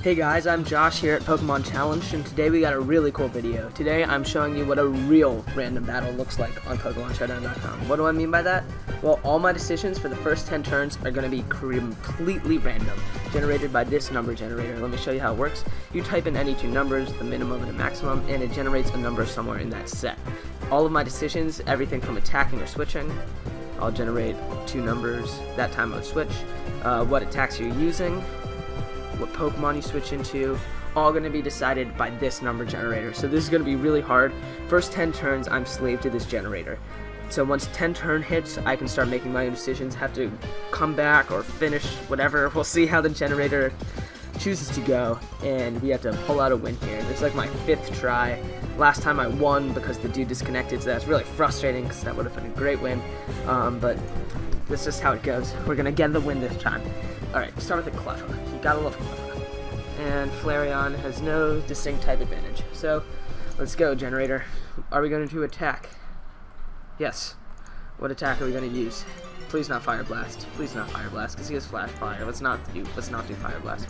Hey guys, I'm Josh here at Pokemon Challenged, and today we got a really cool video. Today I'm showing you what a real random battle looks like on PokemonChallenged.com. What do I mean by that? Well, all my decisions for the first 10 turns are going to be completely random, generated by this number generator. Let me show you how it works. You type in any two numbers, the minimum and the maximum, and it generates a number somewhere in that set. All of my decisions, everything from attacking or switching, I'll generate two numbers. That time I would switch. What attacks you're using, what Pokemon you switch into, all going to be decided by this number generator. So this is going to be really hard. First 10 turns, I'm slave to this generator. So once 10 turn hits, I can start making my own decisions, have to come back or finish, whatever. We'll see how the generator chooses to go, and we have to pull out a win here. This is like my 5th try. Last time I won because the dude disconnected, so that's really frustrating because that would have been a great win. But this is just how it goes. We're going to get the win this time. Alright, start with the Cleffa. You gotta love Cleffa. And Flareon has no distinct type advantage. So, let's go, generator. Are we going to attack? Yes. What attack are we going to use? Please not Fire Blast. Please not Fire Blast, because he has Flash Fire. Let's not do Fire Blast.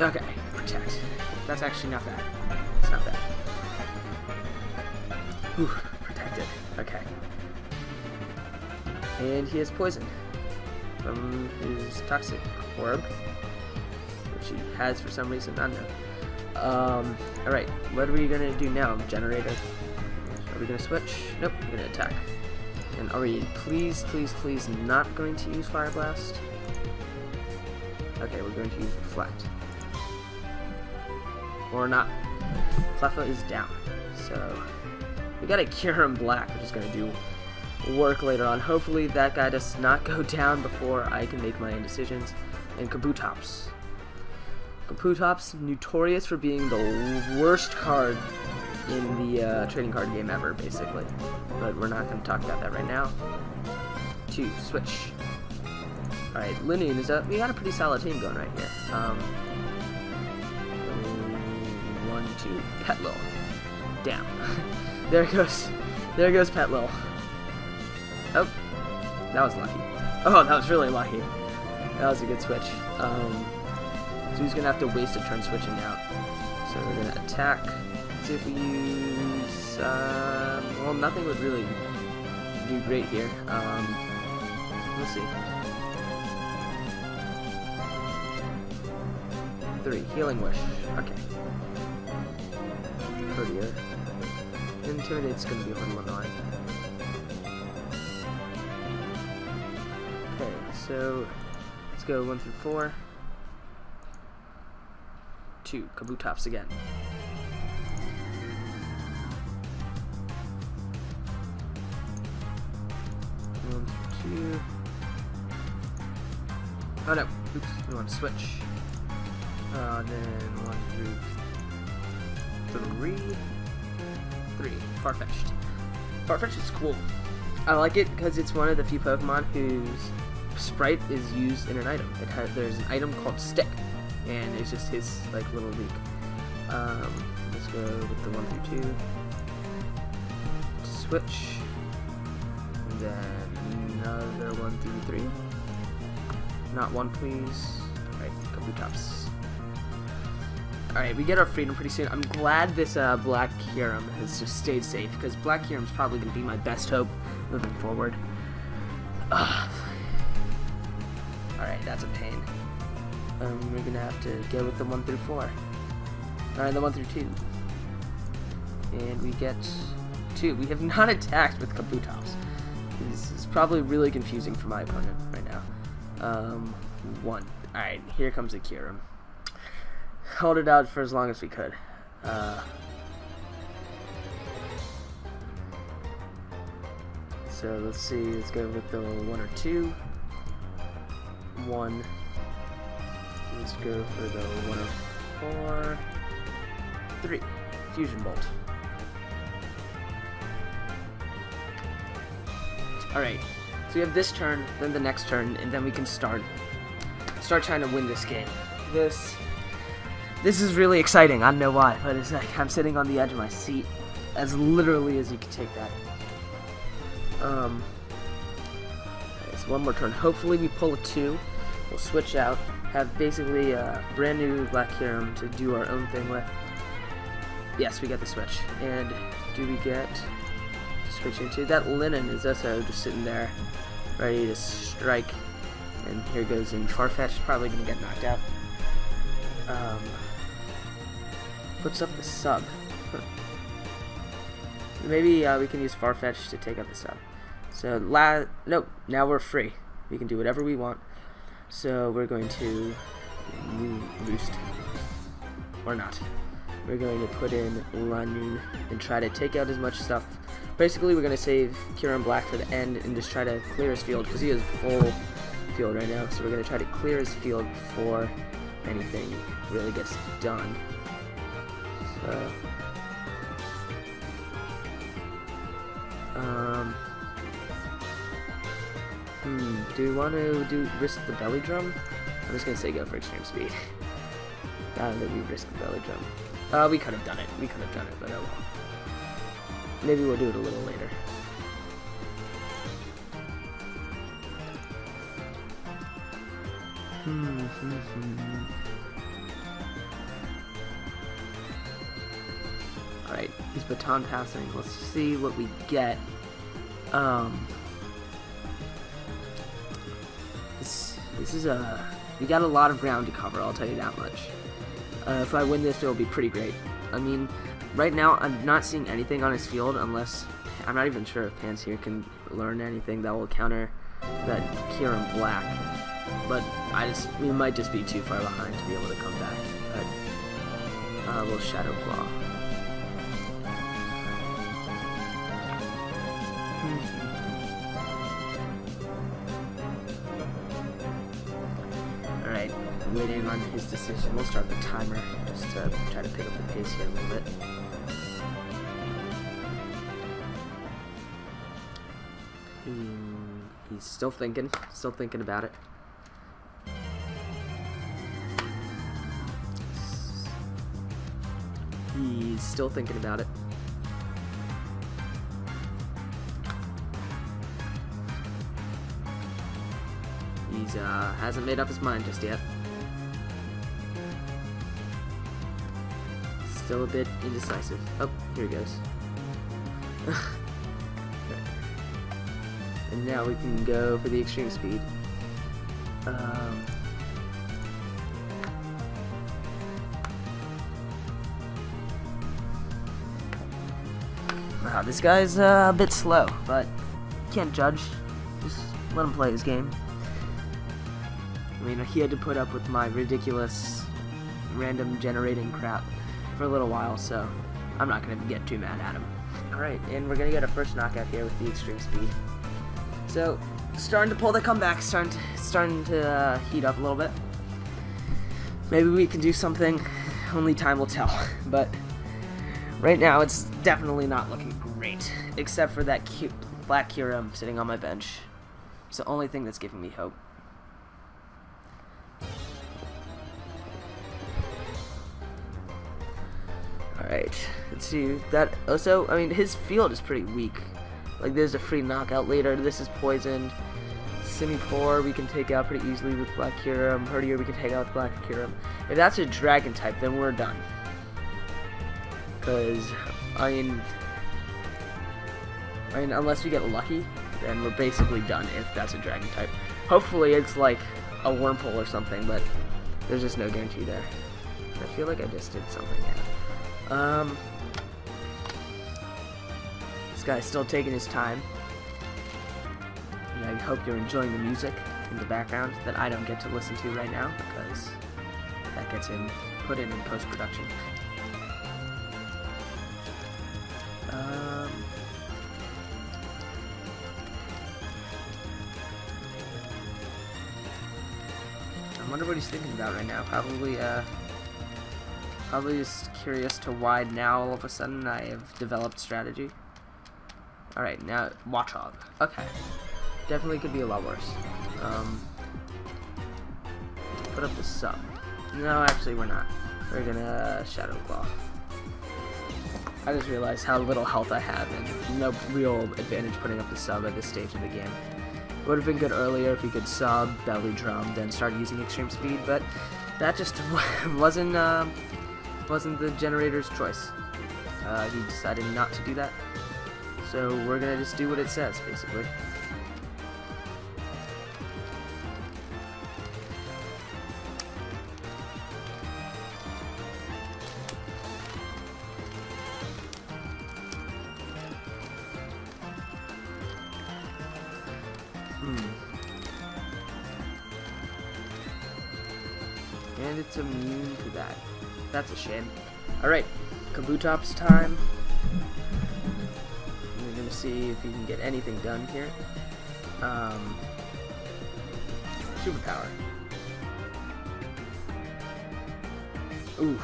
Okay, Protect. That's actually not bad. It's not bad. Whew, protected. Okay. And he has Poison from his Toxic Orb, which he has for some reason, unknown. Alright, what are we gonna do now, generator? Are we gonna switch? Nope, we're gonna attack. And are we please not going to use Fire Blast? Okay, we're going to use Reflect. Or not. Cleffa is down. So we gotta cure him black, which is gonna do work later on. Hopefully that guy does not go down before I can make my own decisions. And Kabutops. Kabutops, notorious for being the worst card in the trading card game ever, basically. But we're not going to talk about that right now. 2, switch. Alright, Linoone is up. We got a pretty solid team going right here. 1, 2, Petlil. Damn. There goes Petlil. Oh, that was lucky. Oh, that was really lucky. That was a good switch. So he's gonna have to waste a turn switching out. So we're gonna attack. See if we use. Well, nothing would really do great here. We'll see. 3, Healing Wish. Okay. Prettier. Intimidate's gonna be a little annoying. Okay, so let's go 1 through 4. 2, Kabutops again. 1 through 2. Oh no, oops, we want to switch. Then 1 through 3. Farfetch'd. Farfetch'd is cool. I like it because it's one of the few Pokemon whose sprite is used in an item. There's an item called Stick, and it's just his like little leak. Let's go with the 1 through 2. Switch. And then another 1 through 3. Not 1, please. Alright, Kabutops. Alright, we get our freedom pretty soon. I'm glad this Black Kyurem has just stayed safe, because Black Kyurem's probably going to be my best hope moving forward. Alright, that's a pain. We're going to have to go with the 1 through 4. Alright, the 1 through 2. And we get 2. We have not attacked with Kabutops. This is probably really confusing for my opponent right now. 1. Alright, here comes the Kyurem. Hold it out for as long as we could. So let's see, let's go with the 1 or 2. 1. Let's go for the 1 or 4. 3. Fusion Bolt. Alright, so we have this turn, then the next turn, and then we can start trying to win this game. This is really exciting. I don't know why, but it's like I'm sitting on the edge of my seat, as literally as you can take that. Okay, so one more turn. Hopefully we pull a 2. We'll switch out. have basically a brand new Black Kyurem to do our own thing with. Yes, we get the switch. And do we get to switch into that? Linen is also just sitting there ready to strike. And here goes in Farfetch'd, probably gonna get knocked out. Puts up the sub. Maybe we can use Farfetch'd to take up the sub. So nope, now we're free. We can do whatever we want. So we're going to boost, or not. We're going to put in Lanun and try to take out as much stuff. Basically, we're going to save Kyurem Black for the end and just try to clear his field, because he has full field right now. So we're going to try to clear his field before anything really gets done. So, do we want to risk the belly drum? I'm just gonna say go for extreme speed. Now that we risk the belly drum. We could have done it. But oh well. Maybe we'll do it a little later. Alright, he's baton passing. Let's see what we get. This is we got a lot of ground to cover, I'll tell you that much. If I win this, it'll be pretty great. I mean, right now, I'm not seeing anything on his field unless... I'm not even sure if Pans here can learn anything that will counter that Kyurem Black. But we might just be too far behind to be able to come back. But, we'll Shadow Claw. Alright, waiting on his decision. We'll start the timer just to try to pick up the pace here a little bit. He's still thinking about it. He's still thinking about it. He's hasn't made up his mind just yet. Still a bit indecisive. Oh, here he goes. And now we can go for the extreme speed. Wow, this guy's a bit slow, but can't judge. Just let him play his game. I mean, he had to put up with my ridiculous random generating crap for a little while, so I'm not going to get too mad at him. Alright, and we're going to get our first knockout here with the extreme speed. So, starting to pull the comeback, starting to heat up a little bit. Maybe we can do something, only time will tell. But right now, it's definitely not looking great, except for that cute Black Kyurem sitting on my bench. It's the only thing that's giving me hope. Alright, let's see. That also, I mean, his field is pretty weak. Like, there's a free knockout later. This is poisoned. Simipour we can take out pretty easily with Black Kyurem. Herdier we can take out with Black Kyurem. If that's a dragon type, then we're done. Because, I mean, unless we get lucky, then we're basically done if that's a dragon type. Hopefully it's like a Wurmple or something, but there's just no guarantee there. I feel like I just did something there. This guy's still taking his time. And I hope you're enjoying the music in the background that I don't get to listen to right now, because that gets put in post-production. I wonder what he's thinking about right now. Probably just curious to why now all of a sudden I have developed strategy. Alright, now Watchog. Okay. Definitely could be a lot worse. Put up the sub. No, actually we're not. We're gonna Shadow Claw. I just realized how little health I have and no real advantage putting up the sub at this stage of the game. Would have been good earlier if he could sub, belly drum, then start using extreme speed, but that just wasn't the generator's choice. He decided not to do that, so we're gonna just do what it says, basically. And it's immune to that. That's a shame. Alright, Kabutops time. We're gonna see if he can get anything done here. Superpower. Ooh.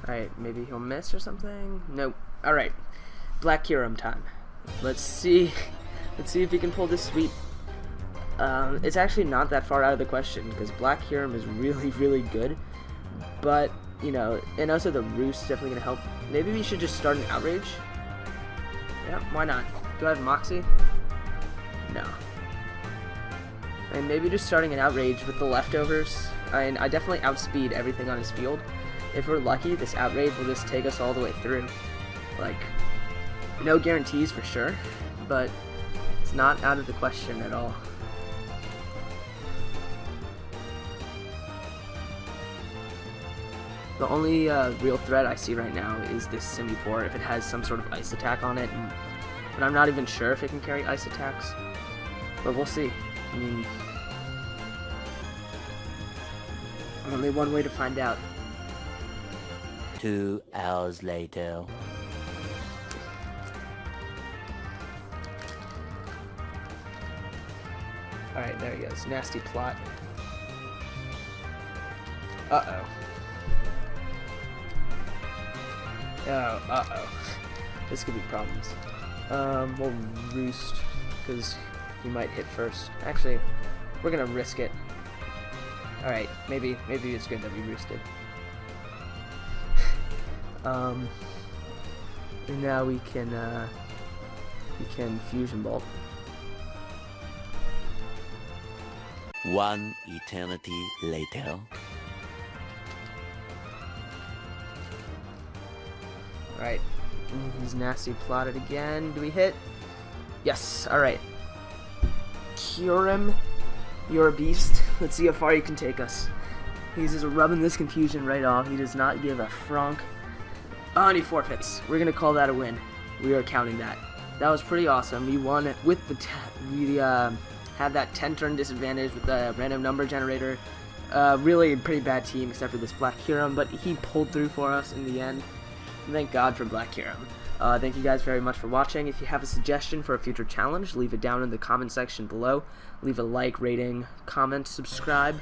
Alright, maybe he'll miss or something? Nope. Alright. Black Kyurem time. Let's see if he can pull this sweep. It's actually not that far out of the question, because Black Kyurem is really, really good. But, you know, and also the Roost is definitely going to help. Maybe we should just start an Outrage? Yeah, why not? Do I have Moxie? No. And maybe just starting an Outrage with the leftovers. I definitely outspeed everything on his field. If we're lucky, this Outrage will just take us all the way through. Like, no guarantees for sure, but it's not out of the question at all. The only real threat I see right now is this Simipour, if it has some sort of ice attack on it, but I'm not even sure if it can carry ice attacks. But we'll see. I mean, only one way to find out. 2 hours later. Alright, there he goes. Nasty plot. Uh-oh. Oh, uh-oh. This could be problems. We'll Roost, because he might hit first. Actually, we're gonna risk it. Alright, maybe it's good that we roosted. And now we can Fusion Bolt. 1 eternity later. Alright, he's nasty plotted again. Do we hit? Yes, alright. Kyurem, you're a beast. Let's see how far you can take us. He's just rubbing this confusion right off. He does not give a frunk. Oh, and he forfeits. We're gonna call that a win. We are counting that. That was pretty awesome. We won with the we had that 10-turn disadvantage with the random number generator. Really a pretty bad team except for this Black Kyurem, but he pulled through for us in the end. Thank God for Black Kyurem. Thank you guys very much for watching. If you have a suggestion for a future challenge, leave it down in the comment section below. Leave a like, rating, comment, subscribe.